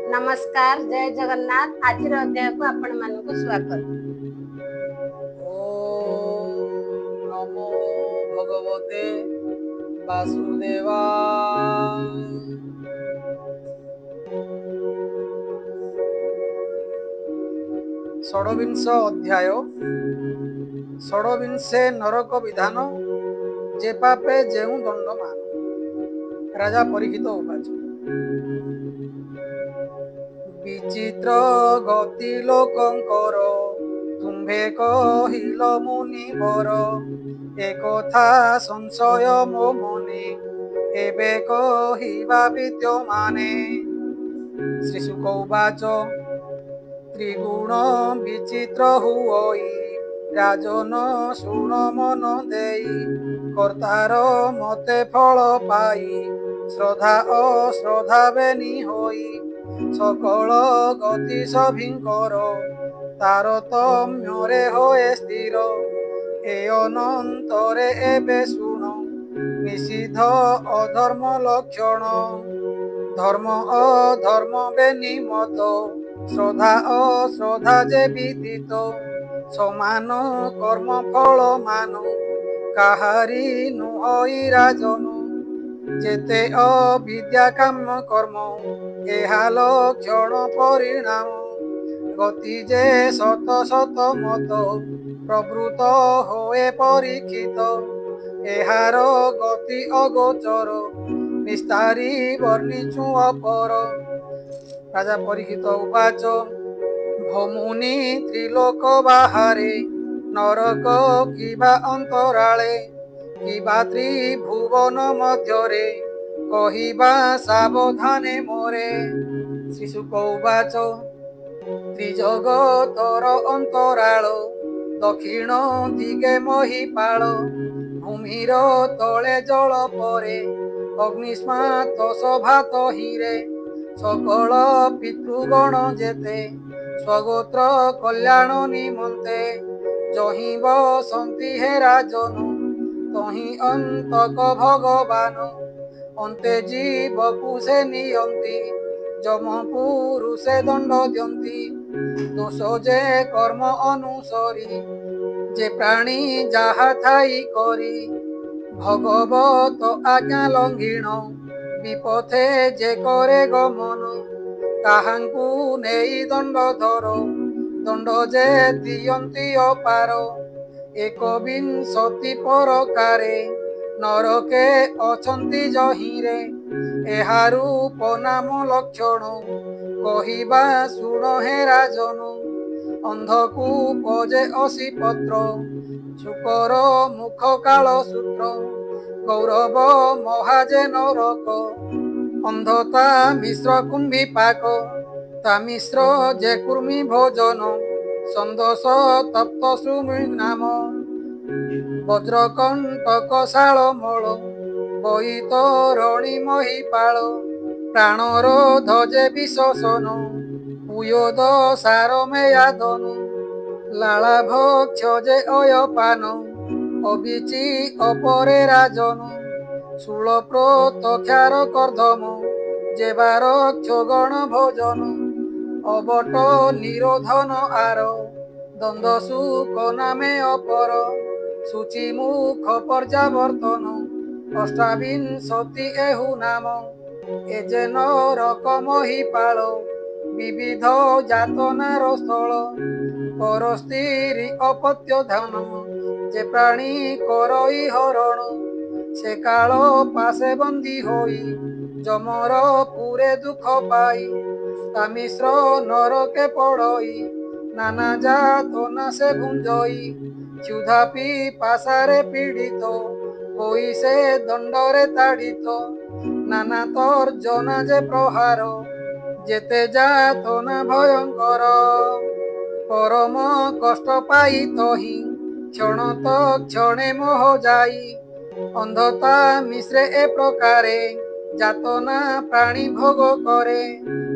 नमस्कार, जय जगन्नाथ। आज अध्याय को आपण मानक स्वागत। ओम नमो भगवते वासुदेवा। षड्विंश अध्याय षड्विंशे नरक विधान जे पापे जेउ दंड मान। राजा परीक्षित उवाच विचित्र गति लोकंकर तुम्भे कहिल मुनिवर एकथा संशय मो मने एबे कहिबा विद्यमाने। श्रीशुक उवाच त्रिगुण विचित्र हुई राजन शुण मन देई कर्तार मते फल पाई श्रद्धा अश्रद्धा बेनी होई सकल गति सभिंकर तारतम्ୟରେ होए स्थिर ए अनंतरे एबे शुण निषिद्ध अधर्म लक्षण धर्म अधर्म बेनी मत श्रद्धा अश्रद्धा जे विदित समान कर्म फल मान काहारी नुहई राजन जेते अविद्या काम कर्म एहा लक्षण परिणाम गति जे सत सत मत प्रवृत होए परीक्षित एहार गति अगोचर निस्तारी वर्णिचु अपर। राजा परीक्षित उवाच भमुनि त्रिलोक बाहारे नरक किबा अंतराळे किबा त्रिभुवन मध्यरे कहिबा सावधाने मोरे। श्रीशुक उवाच त्रिजगतर अंतराळ दक्षिण दिगे महिपाळ भूमिर तले जल परे अग्निस्मात सभात हिरे सकल पितृगण जेते स्वगोत्र कल्याण निमंते जहि बसंती हे राजन तहि अंतक भगवान अंते जीवकु से नियंती जमपुरुषे दंड दियंती दोष जे कर्म अनुसरी जे प्राणी जाहा थाई करी भगवत आज्ञा लंघिण विपथे जे करे गमन ताहांकु नेई दंड धर दंड जे दियंती अपार एकविंशति प्रकारे नरके अछंती जहिरे एहारू नाम लक्षण कहिबा शुण हे राजन अंधकू पजे असी पत्र शुकर मुख काल सूत्र गौरव महाजे नरक अंधता मिश्र कुंभी पाक तामिश्र जे कुर्मी भोजन संदोष तप्त सुमि नाम वज्रकंटक शाल मल बैतरणी महिपाल प्राणर ध्वजे विशोषण पुयोद सार मेयादनु लालाभक्ष जे अयपान अबिचि अपरे राजन शूल प्रोतक्षार कर्धम जेबार क्षगण भोजन अबट निरोधन आर द्वंद्व सुख नामे अपर सूचि मुख पर्यावर्तन अष्टाविंशति एहु नाम एजे नरक महिपाल विविध जातनार स्थल परस्त्री अपत्य धन जे प्राणी करई हरण से काल पासे बंदी होई जमर पुरे दुख पाई तामिश्र नरके पड़ई नाना जातना से भुंजई क्षुधापी पासारे पीड़ित होई से दंडरे ताड़ित नाना तर्जना जे प्रहार जेते जातना भयंकर परम कष्ट पाई तहि क्षण तो क्षणे मोह जाई अंधता मिश्रे ए प्रकारे जातना प्राणी भोग करे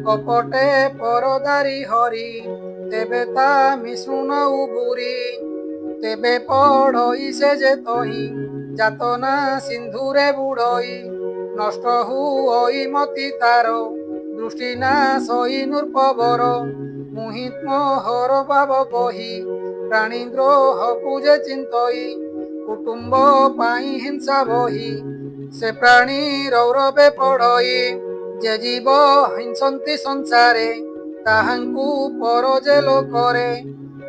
कपटे परदारी हरि तेबे ता मिश्रुन उबुरी तेबे पढ़ई से जे तहि जातना सिंधुरे बुड़ई नष्ट हुई मति तार দৃষ্টি না সই নূর্পবর মোহিত মোহর ভাব বহি প্রাণীদ্রোহ পূজে চিন্তই কুটুম্ব পাই হিংসা বহি ସେ ପ୍ରାଣୀ ରୌରବେ ପଢ଼ଇ ଯେ ଜୀବ ହିଂସନ୍ତି ସଂସାରେ ତାହାଙ୍କୁ ପର ଯେ ଲୋକରେ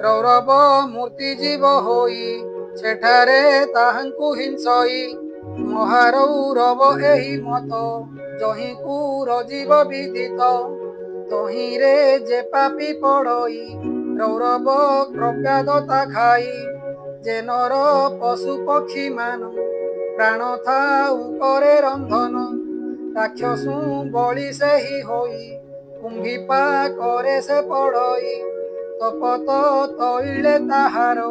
ରୌରବ ମୂର୍ତ୍ତି ଜୀବ ହୋଇ ସେଠାରେ ତାହାଙ୍କୁ ହିଂସଇ ମହାରୌରବ ଏହି ମତ ଯହିଁକୁ ରଜୀବ ବିଦିତ ତହିଁରେ ଯେ ପାପି ପଡ଼ଇ ରୌରବ କ୍ରବ୍ୟାଦତା ଖାଇ ଯେ ନର ପଶୁ ପକ୍ଷୀ ମାନ ପ୍ରାଣ ଥାଉ କରେ ରନ୍ଧନ ରାକ୍ଷସୁ ବଳି ସେହି ହୋଇ କୁମ୍ଭୀପା କରେ ସେ ପଡ଼ଇ ତପତ ତୈଳେ ତାହାର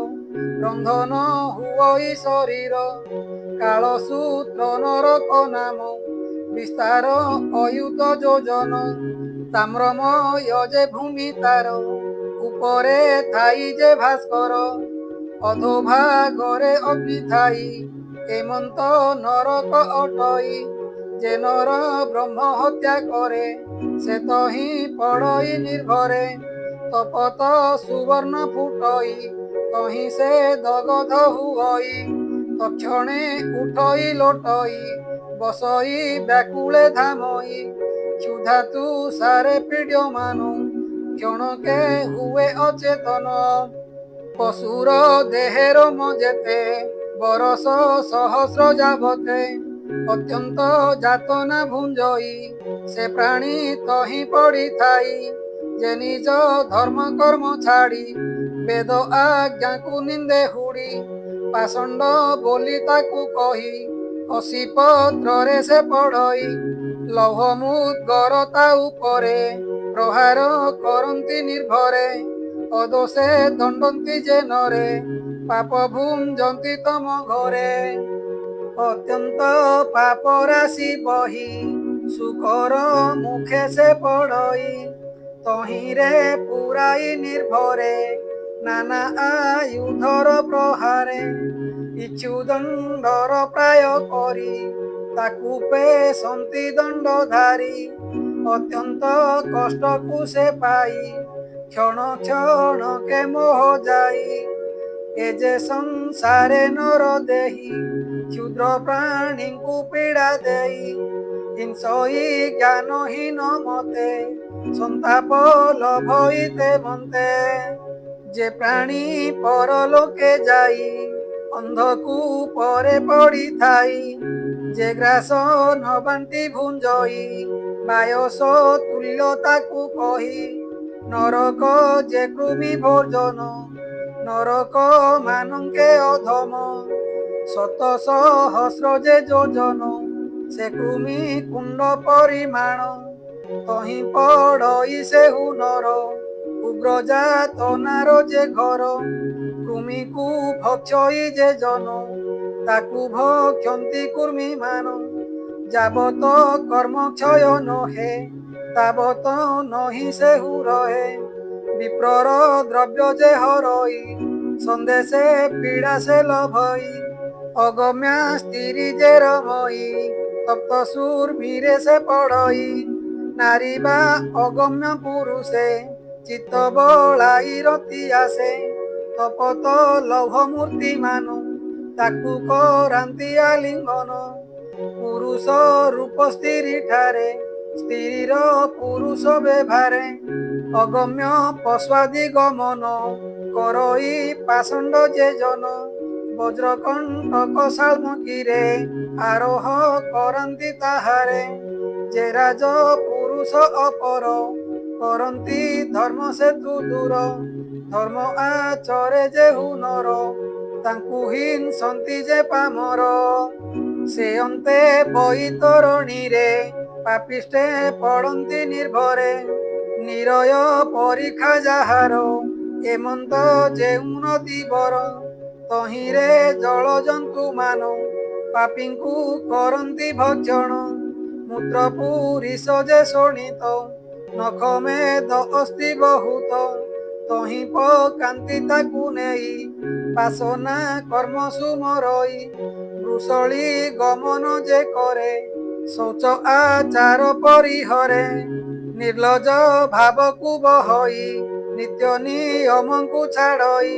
ରନ୍ଧନ ହୁଅଇ ଶରୀର କାଳସୂତ୍ର ନରକ ନାମ ବିସ୍ତାର ଅୟୁତ ଯୋଜନ ତାମ୍ରମୟ ଯେ ଭୂମି ତାର ଉପରେ ଥାଇ ଯେ ଭାସ୍କର ଅଧୋଭାଗରେ ଅଗ୍ନି ଥାଇ ଏମନ୍ତ ନରକ ଅଟଇ ଯେ ନର ବ୍ରହ୍ମ ହତ୍ୟା କରେ ସେ ତହିଁ ପଡ଼ଇ ନିର୍ଭରେ ତପତ ସୁବର୍ଣ୍ଣ ଫୁଟଇ ତହିଁ ସେ ଦଗଧ ହୁଅଇ ତକ୍ଷଣେ ଉଠଇ ଲୋଟଇ ବସଇ ବ୍ୟାକୁଳେ ଧାମଇ ক্ষুধাতু ସାରେ ପୀଡ଼ମାନ କ୍ଷଣକେ ହୁଏ ଅଚେତନ ପଶୁର ଦେହେର ଯେତେ ବରଷ ସହସ୍ର ଯାବତେ ଅତ୍ୟନ୍ତ ଯାତନା ଭୁଞ୍ଜଇ ସେ ପ୍ରାଣୀ ତହିଁ ପଡ଼ିଥାଇ ଯେ ନିଜ ଧର୍ମ କର୍ମ ଛାଡ଼ି ବେଦ ଆଜ୍ଞାକୁ ନିନ୍ଦେ ହୁଡ଼ି ପାଷଣ୍ଡ ବୋଲି ତାକୁ କହି ଅସି ପତ୍ରରେ ସେ ପଡ଼ଇ ଲୌହ ମୁଦ୍ଗର ତା ଉପରେ ପ୍ରହାର କରନ୍ତି ନିର୍ଭରେ ଅଦୋଷେ ଦଣ୍ଡନ୍ତି ଯେ ନରେ ପାପ ଭୁଞ୍ଜନ୍ତି ତମ ଘରେ ଅତ୍ୟନ୍ତ ପାପ ରାଶି ବହି ସୁକର ମୁଖେ ସେ ପଡ଼ଇ ତହିଁରେ ପୁରାଇ ନିର୍ଭରେ ନାନା ଆୟୁଧର ପ୍ରହାରେ ଇଚ୍ଛୁଦଣ୍ଡର ପ୍ରାୟ କରି ତାକୁ ପେଶନ୍ତି ଦଣ୍ଡଧାରୀ ଅତ୍ୟନ୍ତ କଷ୍ଟକୁ ସେ ପାଇ କ୍ଷଣ କ୍ଷଣକେ ମୋହ ଯାଇ ଏ ଯେ ସଂସାରେ ନର ଦେହି କ୍ଷୁଦ୍ର ପ୍ରାଣୀଙ୍କୁ ପୀଡ଼ା ଦେଇ ହିଂସଇ ଜ୍ଞାନହୀନ ମତେ ସନ୍ତାପ ଲଭଇତେ ମନ୍ତେ ଯେ ପ୍ରାଣୀ ପରଲୋକେ ଯାଇ ଅନ୍ଧକୁ ପରେ ପଡ଼ିଥାଇ ଯେ ଗ୍ରାସ ନ ବାଣ୍ଟି ଭୁଞ୍ଜଇ ବାୟସ ତୁଲ୍ୟ ତାକୁ କହି ନରକ ଯେ କୃମି ଭୋଜନ ନରକ ମାନଙ୍କେ ଅଧମ ଶତ ସହସ୍ର ଯେ ଯୋଜନ ସେ କୃମି କୁଣ୍ଡ ପରିମାଣ ତହିଁ ପଡ଼ଇ ସେହୁ ନର ଉଗ୍ର ଯାତନାର ଯେ ଘର କୃମିକୁ ଭକ୍ଷଇ ଯେ ଜନ ତାକୁ ଭକ୍ଷନ୍ତି କୃମି ମାନ ଯାବତ କର୍ମ କ୍ଷୟ ନହେ ତାବତ ନହି ସେହୁ ରହେ ବିପ୍ରର ଦ୍ରବ୍ୟ ଯେ ହରଇ ସନ୍ଦେଶେ ପୀଡ଼ା ସେ ଲଭଇ ଅଗମ୍ୟା ସ୍ତ୍ରୀ ଯେ ରମଇ ତପ୍ତ ସୁର୍ମୀରେ ସେ ପଡ଼ଇ ନାରୀ ବା ଅଗମ୍ୟ ପୁରୁଷେ ଚିତ୍ତ ବଳାଇ ରତି ଆସେ ତପତ ଲୌହ ମୂର୍ତ୍ତି ମାନ ତାକୁ କରାନ୍ତି ଆଲିଙ୍ଗନ ପୁରୁଷ ରୂପ ସ୍ତ୍ରୀ ଠାରେ ସ୍ତ୍ରୀର ପୁରୁଷ ବ୍ୟବହାରେ ଅଗମ୍ୟ ପଶ୍ୱାଦି ଗମନ କରଇ ପାଷଣ୍ଡ ଯେ ଜନ ବଜ୍ରକଣ୍ଟକ ଶାଳ୍ମକୀରେ ଆରୋହ କରନ୍ତି ତାହାରେ ଯେ ରାଜ ପୁରୁଷ ଅପର କରନ୍ତି ଧର୍ମ ସେତୁ ଦୂର ଧର୍ମ ଆଚରେ ଯେ ହୁନର ତାଙ୍କୁ ହିଂସନ୍ତି ଯେ ପାମର ସେ ଅନ୍ତେ ବୈତରଣୀରେ ପାପିଷ୍ଟେ ପଡ଼ନ୍ତି ନିର୍ଭରେ ନିରୟ ପରୀକ୍ଷା ଯାହାର ଏମନ୍ତ ଯେଉଁ ନଦୀ ବର ତହିଁରେ ଜଳଜନ୍ତୁ ମାନ ପାପୀଙ୍କୁ କରନ୍ତି ଭକ୍ଷଣ ମୂତ୍ର ପୁରିଷ ଯେ ଶୋଣିତ ନଖ ମେଦ ଅସ୍ଥି ବହୁତ ତହିଁ ପକାନ୍ତି ତାକୁ ନେଇ ବାସନା କର୍ମ ସୁମରଇ ବୃଷଳି ଗମନ ଯେ କରେ ଶୌଚ ଆଚାର ପରିହରେ ନିର୍ଲଜ ଭାବକୁ ବହଇ ନିତ୍ୟ ନିୟମକୁ ଛାଡ଼ଇ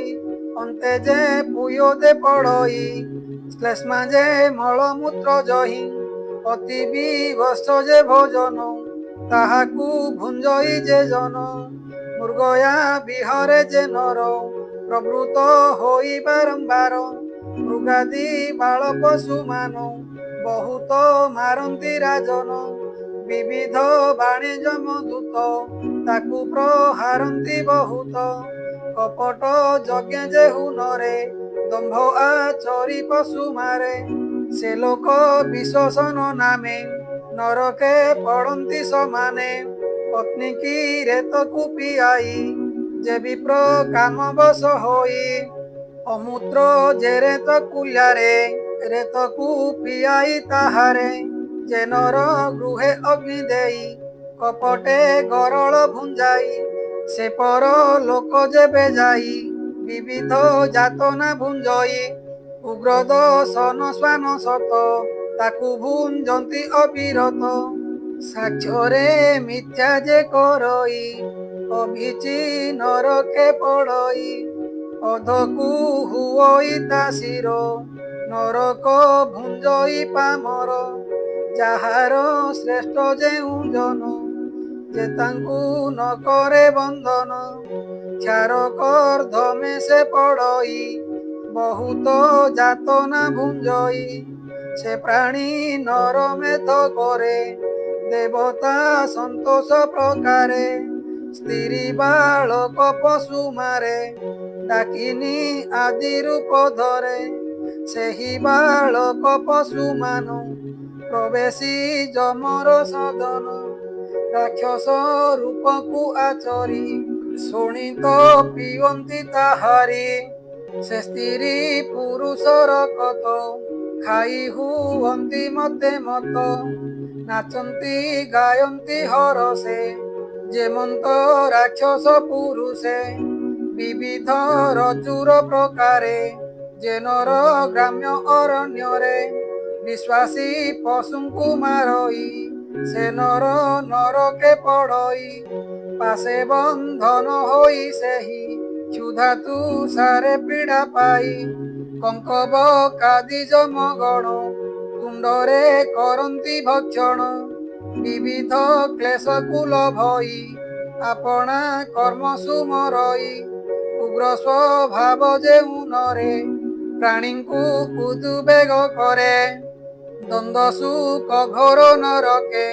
ଅନ୍ତେ ଯେ ପୁୟୋଦେ ପଡ଼ଇ ଶ୍ଲେଷ୍ମା ଯେ ମଳମୂତ୍ର ଜହି ଅତି ବିଭତ୍ସ ଯେ ଭୋଜନ ତାହାକୁ ଭୁଞ୍ଜଇ ଯେ ଜନ ମୃଗୟା ବିହରେ ଯେ ନର ପ୍ରବୃତ ହୋଇ ବାରମ୍ବାର ମୃଗାଦି ବାଳ ପଶୁମାନ ବହୁତ ମାରନ୍ତି ରାଜନ ବିବିଧ ବାଣିଜ୍ୟ ମଧୁତ ତାକୁ ପ୍ରହାରନ୍ତି ବହୁତ କପଟ ଯଜ୍ଞ ଯେ ହୁନରେ ଦମ୍ଭ ଆଚରି ପଶୁ ମାରେ ସେ ଲୋକ ବିଶ୍ୱସନ ନାମେ ନରକେ ପଡ଼ନ୍ତି ସମାନେ ପତ୍ନୀ କି ରେତକୁ ପିଆଇ ଯେ ବିପ୍ର କାମ ବଶ ହୋଇ ଅମୂତ୍ର ଯେ ରେତ କୁଲ୍ୟାରେ ରେତକୁ ପିଆଇ ତାହାରେ ଯେ ନର ଗୃହେ ଅଗ୍ନି ଦେଇ କପଟେ ଗରଳ ଭୁଞ୍ଜାଇ ସେ ପର ଲୋକ ଯେବେ ଯାଇ ବିବିଧ ଯାତନା ଭୁଞ୍ଜଇ ଉଗ୍ରଦ ସନ ଶ୍ୱାନ ସତ ତାକୁ ଭୁଞ୍ଜନ୍ତି ଅବିରତ ସାକ୍ଷ୍ୟରେ ମିଥ୍ୟା ଯେ କରଇ ଅଭିଚି ନରକେ ପଡ଼ଇ ଅଧକୁ ହୁଅଇ ତା ଶିର ନରକ ଭୁଞ୍ଜଇ ପାମର ଯାହାର ଶ୍ରେଷ୍ଠ ଯେଉଁ ଜନ ଯେ ତାଙ୍କୁ ନ କରେ ବନ୍ଦନ ଛାର କର୍ଦ୍ଧମେ ସେ ପଡ଼ଇ ବହୁତ ଯାତନା ଭୁଞ୍ଜଇ ସେ ପ୍ରାଣୀ ନର ମେଧ କରେ ଦେବତା ସନ୍ତୋଷ ପ୍ରକାରେ ସ୍ତ୍ରୀ ବାଳକ ପଶୁ ମାରେ ଡାକିନି ଆଦି ରୂପ ଧରେ ସେହି ବାଳକ ପଶୁ ମାନ ପ୍ରବେଶୀ ଯମର ସଦନ ରାକ୍ଷସ ରୂପକୁ ଆଚରି ଶୁଣିତ ପିଅନ୍ତି ତାହାରି ସେ ସ୍ତ୍ରୀ ପୁରୁଷର କତ ଖାଇ ହୁଅନ୍ତି ମତେ ମତ ନାଚନ୍ତି ଗାୟନ୍ତି ହରସେ ଯେମନ୍ତ ରାକ୍ଷସ ପୁରୁଷେ ବିବିଧ ରଜୁର ପ୍ରକାରେ ଯେ ନର ଗ୍ରାମ୍ୟ ଅରଣ୍ୟରେ ବିଶ୍ୱାସୀ ପଶୁଙ୍କୁ ମାରଇ ସେ ନର ନରକେ ପଡ଼ଇ ପାଶେ ବନ୍ଧନ ହୋଇ ସେହି କ୍ଷୁଧା ତୁଷାରେ ପୀଡ଼ା ପାଇ କଙ୍କବ କାଦି ଯମଗଣ ତୁଣ୍ଡରେ କରନ୍ତି ଭକ୍ଷଣ ବିବିଧ କ୍ଲେଶକୁ ଲୋଭଇ ଆପଣା କର୍ମ ସୁମରଇ ଉଗ୍ର ସ୍ୱଭାବ ଯେଉଁ ନରେ ପ୍ରାଣୀଙ୍କୁ ଉଦ୍ବେଗ କରେ ଦ୍ୱନ୍ଦ ସୁଖ ଘୋର ନରକେ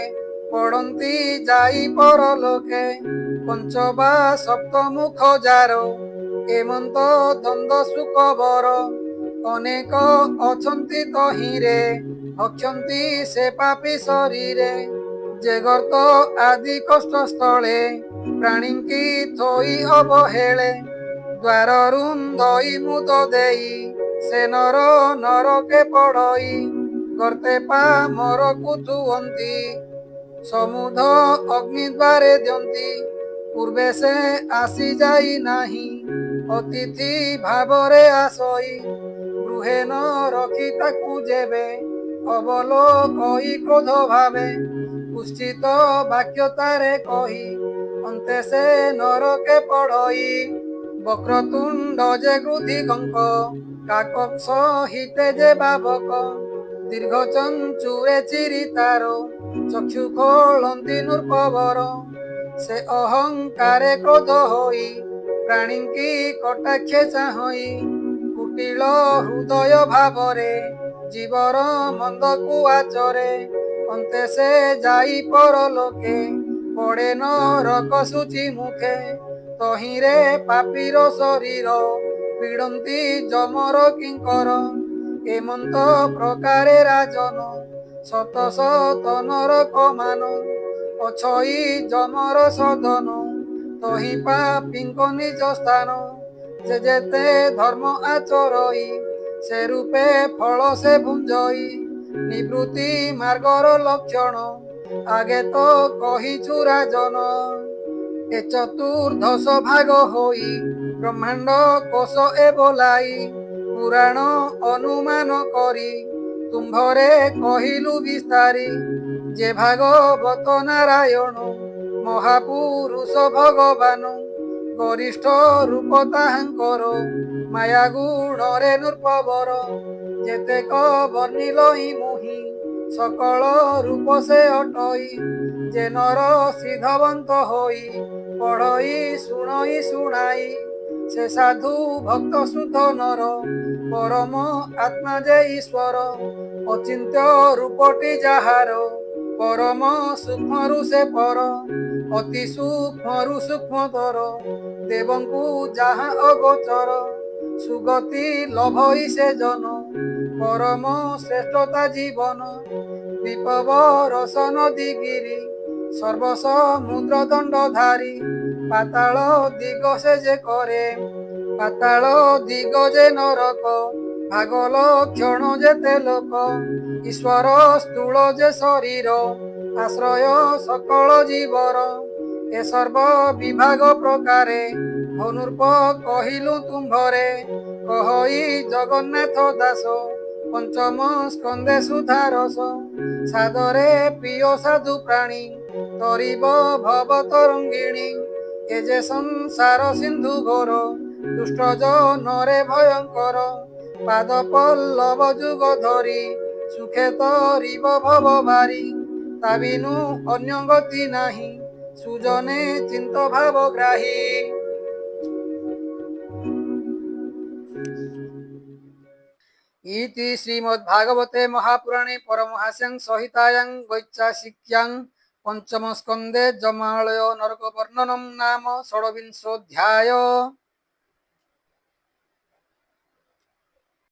ପଡ଼ନ୍ତି ଯାଇ ପରଲୋକେ ପଞ୍ଚ ବା ସପ୍ତ ମୁଖ ଯାର ଏମନ୍ତ ଦ୍ୱନ୍ଦ ସୁଖ ବର ଅନେକ ଅଛନ୍ତି ତହିଁରେ ଅଛନ୍ତି ସେ ପାପୀ ଶରୀରେ ଯେ ଗର୍ତ୍ତ ଆଦି କଷ୍ଟ ସ୍ଥଳେ ପ୍ରାଣୀଙ୍କି ଥୋଇ ଅବହେଳେ ଦ୍ୱାର ରୁନ୍ଧଇ ମୁଦ ଦେଇ ସେ ନର ନରକେ ପଡ଼ଇ ଗର୍ତ୍ତେ ପାମରକୁ ଥୁଅନ୍ତି ସମୁଧ ଅଗ୍ନି ଦ୍ୱାରେ ଦିଅନ୍ତି ପୂର୍ବେ ସେ ଆସି ଯାଇ ନାହିଁ ଅତିଥି ଭାବରେ ଆସଇ ଗୃହେ ନ ରଖି ତାକୁ ଯେବେ ଅବଲୋକଇ କ୍ରୋଧ ଭାବେ ପୁଷ୍ଟିତ ବାକ୍ୟ ତାରେ କହି ଅନ୍ତେ ସେ ନରକେ ପଡ଼ଇ ବକ୍ରତୁଣ୍ଡ ଯେ ଗୃଧି କଙ୍କ କାକ ସହିତେ ଯେ ବାବକ ଦୀର୍ଘ ଚଞ୍ଚୁରେ ଚିରି ତାର ଚକ୍ଷୁ ଖୋଳନ୍ତି ନୃପବର ସେ ଅହଙ୍କାରେ କ୍ରୋଧ ହୋଇ ପ୍ରାଣୀଙ୍କି କଟାକ୍ଷେ ଚାହଇ କୁଟିଳ ହୃଦୟ ଭାବରେ ଜୀବର ମନ୍ଦକୁ ଆଚରେ ଅନ୍ତେ ସେ ଯାଇ ପରଲୋକେ ପଡ଼େ ନରକ ସୂଚି ମୁଖେ ତହିଁରେ ପାପୀର ଶରୀର ପୀଡ଼ନ୍ତି ଯମର କିଙ୍କର ଏମନ୍ତ ପ୍ରକାରେ ରାଜନ ଶତ ଶତ ନରକ ମାନ ଅଛଇ ଯମର ସଦନ ତହି ପାପୀଙ୍କ ନିଜ ସ୍ଥାନ ଯେ ଯେତେ ଧର୍ମ ଆଚରଇ ସେ ରୂପେ ଫଳ ସେ ଭୁଞ୍ଜଇ ନିବୃତ୍ତି ମାର୍ଗର ଲକ୍ଷଣ ଆଗେ ତ କହିଛୁ ରାଜନ ଏ ଚତୁର୍ଦ୍ଦଶ ଭାଗ ହୋଇ ବ୍ରହ୍ମାଣ୍ଡ କୋଶ ଏ ବୋଲାଇ ପୁରାଣ ଅନୁମାନ କରି ତୁମ୍ଭରେ କହିଲୁ ବିସ୍ତାରି ଯେ ଭାଗବତ ନାରାୟଣ ମହାପୁରୁଷ ଭଗବାନ ଗରିଷ୍ଠ ରୂପ ତାହାଙ୍କର ମାୟା ଗୁଣରେ ନୃପବର ଯେତେକ ବର୍ଣ୍ଣିଲଇ ମୁହିଁ ସକଳ ରୂପ ସେ ଅଟଇ ଯେ ନର ସିଦ୍ଧବନ୍ତ ହୋଇ ପଢ଼ଇ ଶୁଣଇ ଶୁଣାଇ ସେ ସାଧୁ ଭକ୍ତ ଶୁଦ୍ଧ ନର ପରମ ଆତ୍ମା ଯେ ଈଶ୍ୱର ଅଚିନ୍ତ୍ୟ ରୂପଟି ଯାହାର ପରମ ସୂକ୍ଷ୍ମରୁ ସେ ପର ଅତି ସୂକ୍ଷ୍ମରୁ ସୂକ୍ଷ୍ମତର ଦେବଙ୍କୁ ଯାହା ଅଗୋଚର ସୁଗତି ଲଭଇ ସେ ଜନ ପରମ ଶ୍ରେଷ୍ଠତା ଜୀବନ ବିପବ ରସ ନଦୀ ଗିରି ସର୍ବସମୁଦ୍ର ଦଣ୍ଡଧାରୀ ପାତାଳ ଦିଗ ସେ ଯେ କରେ ପାତାଳ ଦିଗ ଯେ ନରକ ଭାଗଲ କ୍ଷଣ ଯେତେ ଲୋକ ଈଶ୍ୱର ସ୍ଥୂଳ ଯେ ଶରୀର ଆଶ୍ରୟ ସକଳ ଜୀବର ଏ ସର୍ବ ବିଭାଗ ପ୍ରକାରେ ଧନୁର୍ପ କହିଲୁ ତୁମ୍ଭରେ କହଇ ଜଗନ୍ନାଥ ଦାସ ପଞ୍ଚମ ସ୍କନ୍ଦେ ସୁଧାରସ ସାଦରେ ପ୍ରିୟ ସାଧୁ ପ୍ରାଣୀ ତରିବ ଭବ ତରଙ୍ଗିଣୀ ଏ ଯେ ସଂସାର ସିନ୍ଧୁ ଘୋର ଦୁଷ୍ଟ ଜନରେ ଭୟଙ୍କର ପାଦ ପଲ୍ଲବ ଯୁଗ ଧରି ସୁଖେ ତରିବ ଭବ ବାରି ତା ବିନୁ ଅନ୍ୟ ଗତି ନାହିଁ ସୁଜନେ ଚିନ୍ତ ଭାବ ଗ୍ରାହୀ। इति श्रीमद्भागवते महापुराणे परमहास्यां संहितायां वैचासिक्यां पंचम स्कंदे जमालय नरक वर्णनम नाम षोडविंशोऽध्याय।